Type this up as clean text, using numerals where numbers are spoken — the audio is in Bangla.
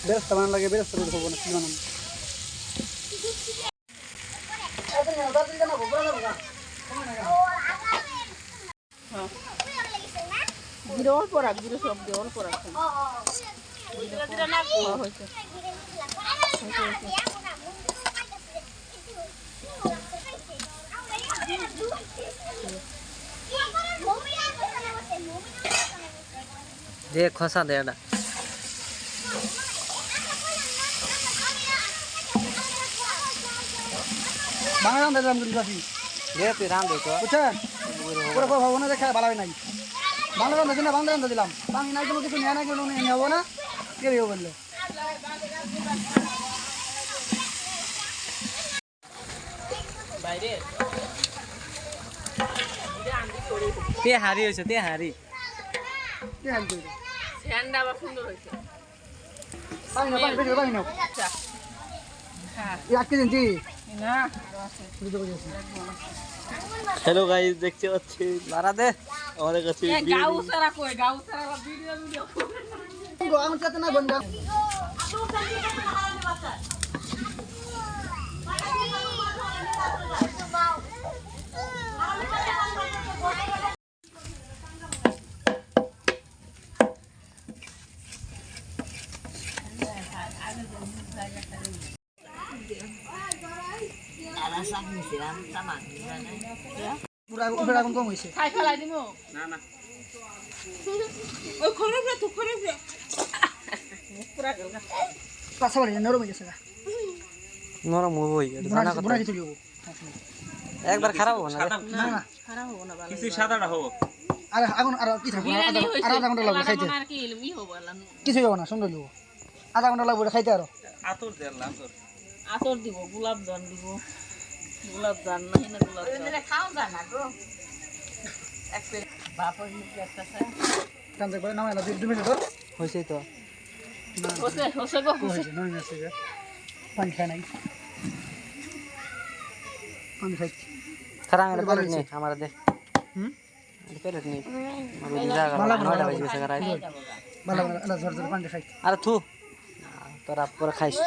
বেরেস্তা বানান লাগে বেরেস্তা করে খাবো না কি বানান জিরো অল্প রাখ জিরো সব দিয়ে অল্প রাখ দে খসা দে এটা বাংলা রান্ধা দিলাম কিন্তু কাশি দে তুই রান দে তো বুঝছেন পুরো পুরো ভাবো না দেখা ভালো নাই বাংলা রান্ধা দিন না বাংলা রান্ধা দিলাম বাংলা নাই কোনো কিছু নেয় না কোনো নেবো না কে দেবো বললে বাইরে তে হারি হইছে তে হারি কে হাল করে স্যান্ডা আবার সুন্দর হয়েছে পানি না পানি বেশি পানি নাও হ্যাঁ এই আটকে দিন জি না হ্যালো গাইস দেখতে পাচ্ছি মারা দে আমাদের কাছে গাউ সারা কই গাউ সারা ভিডিও গো আমার সাথে না বন্ধ পুরা পুরা কম হইছে খাই ফেলাই দিমু না না ওই খরব রে তো খরব রে পুরা গেল কাঁচা বাড়ি নরম হয়ে গেছে নরম হই জানা কথা বুনা কিছু লিও একবার খারাপ হবে না না না খারাপ হবে না ভালো কিছু সাদাটা হবে আর এখন আর কি থাকবে আর আধা ঘন্টা লাগবে খাইতে আর কি ই হবে আলান কিছু হবে না সুন্দর লিও আধা ঘন্টা লাগবে খাইতে আরো আতর দেন আতর আতর দিব গোলাপ জান দিব গোলাপ জান নাই না গোলাপ জান খাও জানা গো এক প্লেট বাপর মুখে একটা খায় কাম দেখবে না মেলা 2 মিনিট ধর হইছে তো হোসে হোসে গো হোসে হইছে নয় মিনিট থেকে পানি খাই নাই পানি খাই খারাপ এটা প্লেট নে আমার দে হুম প্লেট নে আমি জায়গা নয়টা বাজে গেছে গাড়ি ভালো ভালো ঝর ঝর পানি খাই আরে থু তোরা পরে খাইস